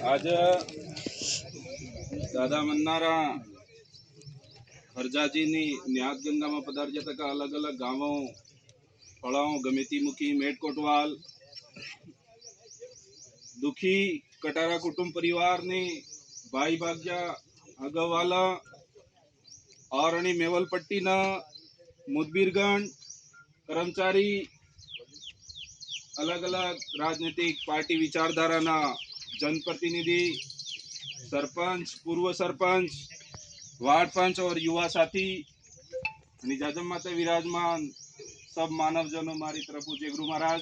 आज दादा मन्नारा हरजाजीनी न्यातगंगा में पधार्या था। अलग अलग गांवों फड़ाओं गमेती मुखी मेटकोटवाल दुखी कटारा कुटुंब परिवार ने भाई भाग्या अगवाला और मेवल पट्टी न मुदबीरगण कर्मचारी अलग अलग राजनीतिक पार्टी विचारधारा ना जनप्रतिनिधि सरपंच पूर्व सरपंच वार्ड पंच और युवा साथी जाजम माते विराजमान सब मानव जनों मारी तरफ जय गुरु महाराज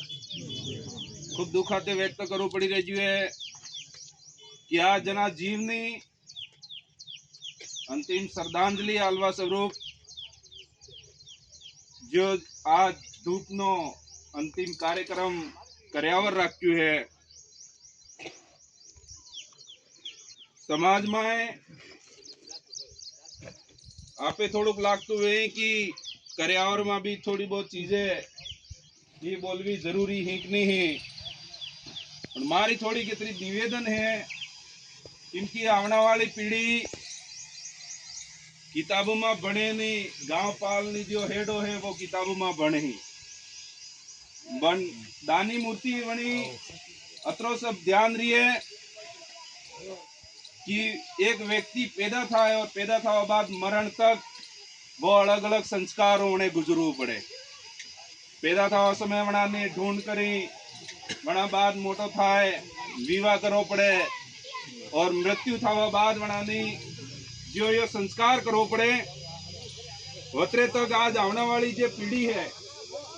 खूब दुखाते व्यक्त करू पड़ी रही है कि आ जना जीवनी अंतिम श्रद्धांजलि आलवा स्वरूप जो आज धूप नो अंतिम कार्यक्रम कर्यावर राख्यू है। समाज में आपे थोड़ुक लागतु है कि कर्यावर में भी थोड़ी बहुत चीजें ये बोलवी जरूरी है कि नहीं है। और मारी थोड़ी कितनी निवेदन है इनकी आने वाली पीढ़ी किताबों में बने नहीं, गांव पालनी जो हेडो है वो किताबों में बने ही बन दानी मूर्ति बनी। अतरो सब ध्यान रही है कि एक व्यक्ति पैदा था और पैदा था बाद मरण तक वो अलग अलग संस्कारों उन्हें गुजरવું पड़े। पैदा था उस समय वना ने ढूंढ करी वना बाद मोटो थाय विवाह करो पड़े और मृत्यु था बाद वना ने जो ये संस्कार करो पड़े। वतरे तक आज आने वाली जो पीढ़ी है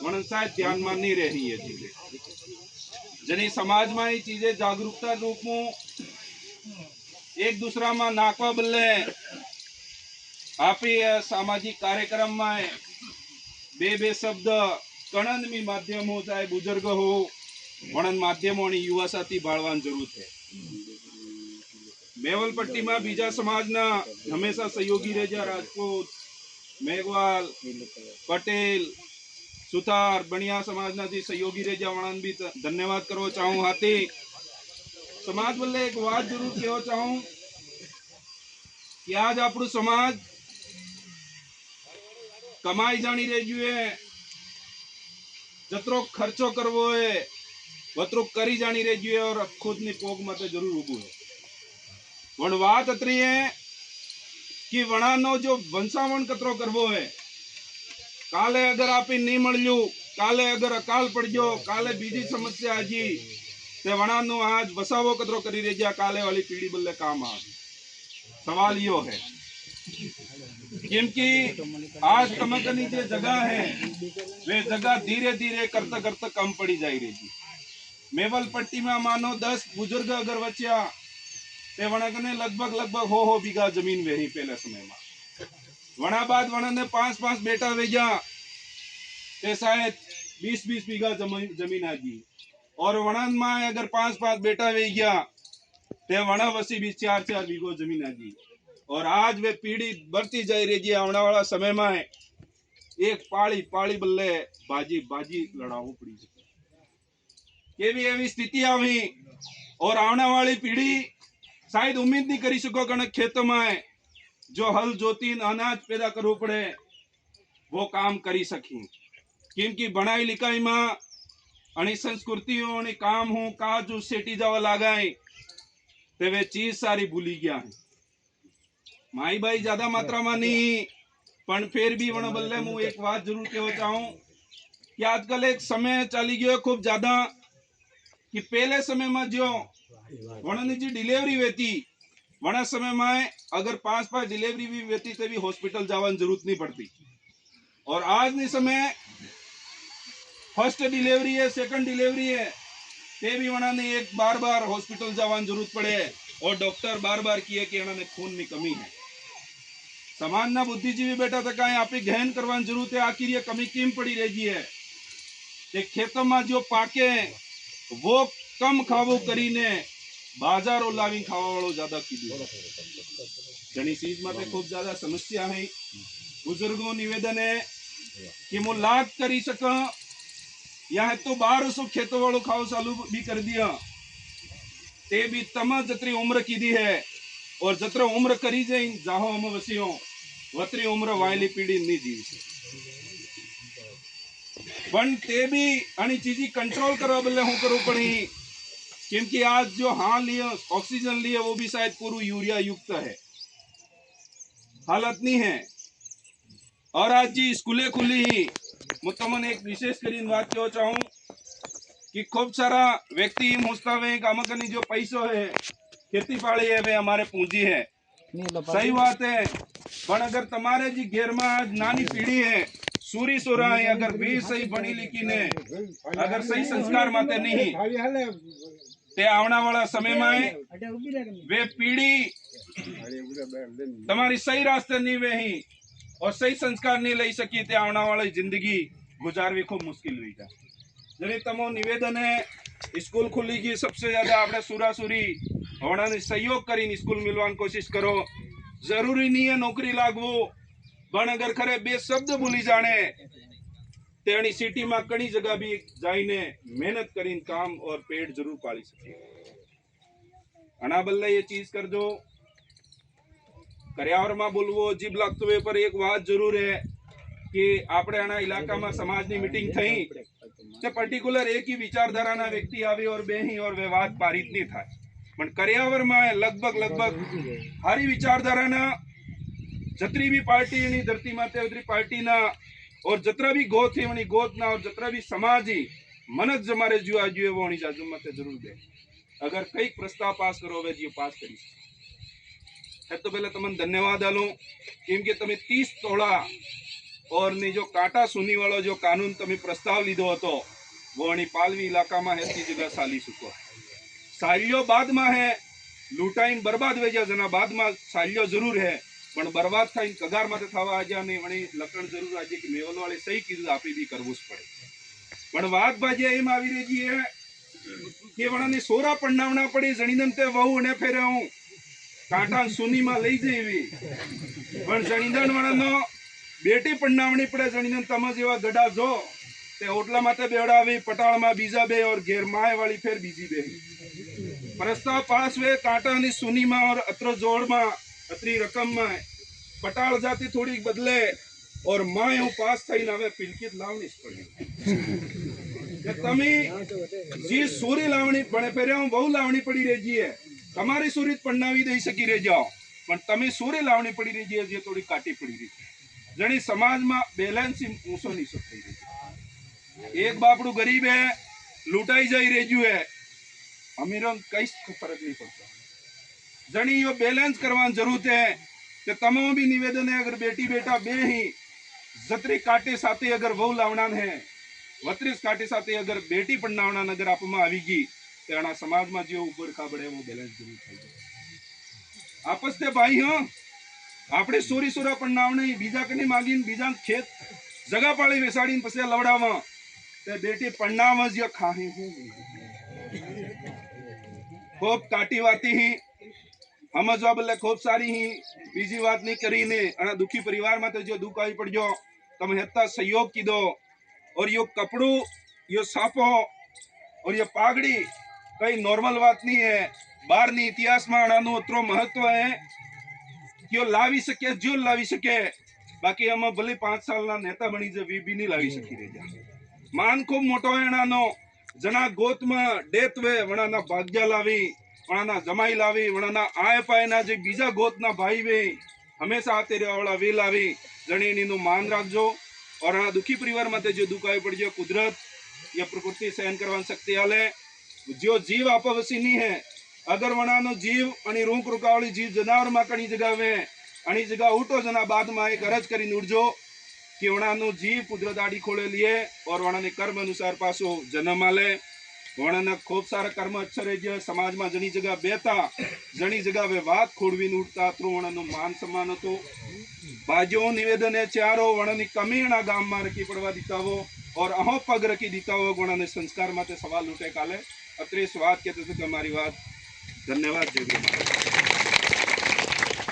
वन शायद ध्यान में नहीं रही है चीजें जनी समाज में ये चीजें जागरूकता रूप में एक दूसरा में नाकवा बल्ले आप सामाजिक कार्यक्रम में बे शब्द कणन में माध्यम हो चाहे बुजुर्ग हो वणन माध्यमों युवा साथी बाळवान जरूर है। मेवल पट्टी में बीजा समाज ना हमेशा सहयोगी रेजा राजपूत मेघवाल पटेल सुथार बनिया समाज ना जी सहयोगी रेजा वणन भी धन्यवाद करो चाहूँ। हाथी समाज बल्ले एक बात जरूर कहो चाहूँ कि आज આપણું समाज कमाई जानी रही है जतरो खर्चो करवो है वतरो करी जानी रही है और खुद ની પોગ માટે जरूर उभू है। पण बात अतरी है कि वणानो जो वंशावण कतरो करवो है काले अगर आप नहीं मळ्यू काले अगर अकाल पड़जो काले बीजी समस्या आजी ते वणानो आज वसावो कतरो करी रही काले वाली पीढ़ी बल्ले काम आ। सवाल यो है क्योंकि आज तमकनी जो जगह है वे जगह धीरे धीरे करता करता कम पड़ी जा रही। मेवल पट्टी में मानो 10 बुजुर्ग अगर बच्चा ते वणकने लगभग हो बीघा जमीन वेही पहले समय में वणा बाद वणने 5-5 बेटा वेजा ते शायद 20-20 बीघा जमीन आगी और वणन में अगर 5-5 बेटा वे गया ते वणा वसी भी 4-4 बीघो जमीन आगी और आज वे पीढ़ी बढ़ती जा रही है। आने वाला समय में एक पाली पाली बल्ले बाजी बाजी लड़ाऊ पड़ी केवी एवी स्थिति आई और आने वाली पीढ़ी शायद उम्मीद नहीं करी सको कि खेतों में जो हल जोती अनाज पैदा करवो पड़े वो काम करी सकी क्योंकि बनाई लिखाई में अणी संस्कृतियों ने काम हूँ काजू सेटी जावा लगाए ते वे चीज सारी भूली गया है। माई भाई ज्यादा मात्रा में नहीं पण फिर भी वन बल्ले मु एक बात जरूर कहना चाहूं कि आजकल एक समय चली गयो खूब ज्यादा कि पहले समय में जो वणनी जी डिलीवरी वेती वणा समय में अगर 5-5 डिलीवरी भी वेती तो भी हॉस्पिटल जावानी जरूरत नहीं पड़ती और आज ने समय फर्स्ट डिलीवरी है सेकंड डिलीवरी है ते भी वणा ने एक बार हॉस्पिटल जावानी जरूरत पड़े और डॉक्टर बार किए कि इन्होंने खून की कमी है। समाज ना बुद्धिजीवी बेटा तो कहीं आप गहन करवानी जरूरत है आखिर ये कमी केम पड़ी रही है ते खेतों में जो पाके वो कम खावो करीने बाजारों लावी खावा वालों ज्यादा कीधु घनी चीज में खूब ज्यादा समस्या है। बुजुर्गों निवेदन है कि मु लाग करी सका या तो 1200 खेतों वालों खाओ चालू भी कर दिया ते भी तमा जतरी उम्र कीधी है और जत्र उम्र करी जाई जाहो हम वसियो वतरी उम्र वायली पीढ़ी नहीं जीवी पण ते भी आनी चीजी कंट्रोल करवा बदले हूं करू पड़ी क्योंकि आज जो हाँ लिए ऑक्सीजन लिए वो भी शायद पूरा यूरिया युक्त है, हालत नहीं है। और आज जी स्कूलें खुली ही मैं तमने एक विशेष करीन बात कहना चाहूं कि खूब सारा व्यक्ति मुस्तावे कामकनी जो पैसों है खेती पाड़ी है वे हमारे पूंजी है, सही बात है। पर अगर तुम्हारे जी घेर में आज नानी पीढ़ी है सूरी सोरा है, अगर वे सही बनी लिखी ने अगर सही संस्कार माते नहीं ते आवना वाला समय में वे पीढ़ी तुम्हारी सही रास्ते नहीं वे ही और सही संस्कार नहीं ले सकी ते आवना वाली जिंदगी गुजारवी खूब मुश्किल हुई था। जने तमो निवेदन है स्कूल खुली की सबसे ज्यादा आपने सुरासुरी होना ने सहयोग करीन स्कूल मिलवान कोशिश करो। जरूरी नहीं है नौकरी लागवो पण अगर खरे बे शब्द भूली जाने तेणी सिटी में कई जगह भी जाइने मेहनत करीन काम और पेट जरूर पाली सके। अना बल्ले ये चीज कर दो कर्यावर में बोलवो जीभ लगतो है पर एक बात जरूर है कि आपणे आना इलाका में समाज की मीटिंग थई ते पर्टिक्युलर एक ही विचारधारा ना व्यक्ति आवे और बे ही और वे बात पारित नहीं थाय पण कर्यावर में लगभग हारी विचारधारा ना जतरी भी पार्टी नी धरती माते उतरी पार्टी ना और जतरा भी गोत है वनी गोत ना और जतरा भी समाज ही मनक जमारे जो आज वो वनी जाजू माते जरूर दे अगर कई प्रस्ताव पास करो वे जी पास करी है तो पहले तमन धन्यवाद आलो क्योंकि तमे 30 तोड़ा और ने जो कांटा सुनी वालो जो कानून तमे प्रस्ताव लीधो हतो वो अणी पालवी इलाका में है जगह साली सुको सालियो बाद में है लूटाइन बर्बाद वे जना बाद में सालियो जरूर है पण बर्बाद थईन कगार माथे थवा आजा ने वणी लकड़ जरूर आजे कि मेवल वाले सही कीधुं आपे भी करवुं ज पड़े पण वात बाजे एम आवी रही है कि वणाने सोरा पण्णावना पड़ी जणीने ते वहू ने फेरे हूं कांटा सुनी में लई जेवी पण जणीदन वणानो बेटी पण्णावणी पड़े जणीने तमे जेवा गडा जो ते ओटला माथे बेवडावी पटाळ में बीजा बे और घेर माय वाली फेर बीजी बे प्रस्ताव पास वे कांटा नी सुनी में और अत्र जोड़ में अतरी रकम में पटाळ जाती थोड़ी बदले और माय हूं पास थई नवे पिलकित लावनी पड़ी કે તમે જે સોરી લાવણી પણ પહેર્યા બહુ લાવણી પડી રહી છે તમારી સોરી પન્નાવી દઈ શકી રહી જાઓ પણ તમે સોરી લાવણી પડી રહી છે જે થોડી કાટી પડી રહી જણી સમાજમાં બેલેન્સ ઊંચો નીચો થઈ રહી એક બાપડું ગરીબ है लूटाई जाई रही है अमीरों कई फर्क नहीं पड़ता जणी यो बैलेंस करवान जरूरत है कि तमाम भी निवेदन है अगर बेटी बेटा बे ही जतरी काटे साथे अगर वहू लावना है वत्रीस काटे साथे अगर बेटी पण्णावना अगर आप में आवी गई तो आना समाज में जो उबर खाबड़े वो बैलेंस जरूर थई जाए आपस ते भाई हाँ आपणे सोरी सोरा पण्णावणे बीजा कने मागीने बीजा खेत जगह पाड़ी बेसाड़ी पछी लवड़ावा ते बेटी पण्णावा ज खाही खूब काटी वाती ही समझवा बदले खूब सारी ही बीजी बात नहीं करीने अना दुखी परिवार में तो जो दुख आई पड़जो तमे हेता सहयोग कीधो और यो कपड़ू यो साफो और ये पागड़ी कई नॉर्मल बात नहीं है बार नी इतिहास में आनानु अतरो महत्व है कि यो लावी सके जो लावी सके बाकी हम भले 5 साल ना नेता बनी जे वी भी नहीं लावी सकी रे जा मान खूब मोटो है नानो जना गोत में डेत वे वणाना भाग्य लावी वणाना जमाई लावी वणाना आय पाय ना जे बीजा गोत ना भाई वे हमेशा आते रहवा वाला वे लावी जणीनी नु मान राखजो और आ दुखी परिवार माते जो दुख आई पड़जो कुदरत या प्रकृति सहन करवान शक्ति आले जो जीव आपवसी नहीं है अगर वणानो जीव आणि रूख रुकावली जीव जनावर में कणी जगह वे आणि जगह उठो जना बाद में एक अरज करी उठजो कि वणानो जीव कुदरत आड़ी खोले लिए और वणाने कर्म अनुसार पासो जन्म आले वणाना खूब सारा कर्म अच्छा रहे समाज में जनी जगह बेता जनी जगह वे बात खोड़वी उठता तो वणानो मान सम्मान हतो बाजो निवेदन है चारो वणानी कमीणा गाम में रखी पड़वा दीता हो और अहो पग रखी दीता हो वणाने संस्कार माते सवाल उठे काले अत्रे स्वाद कहते थे हमारी बात धन्यवाद जय गुरु महाराज।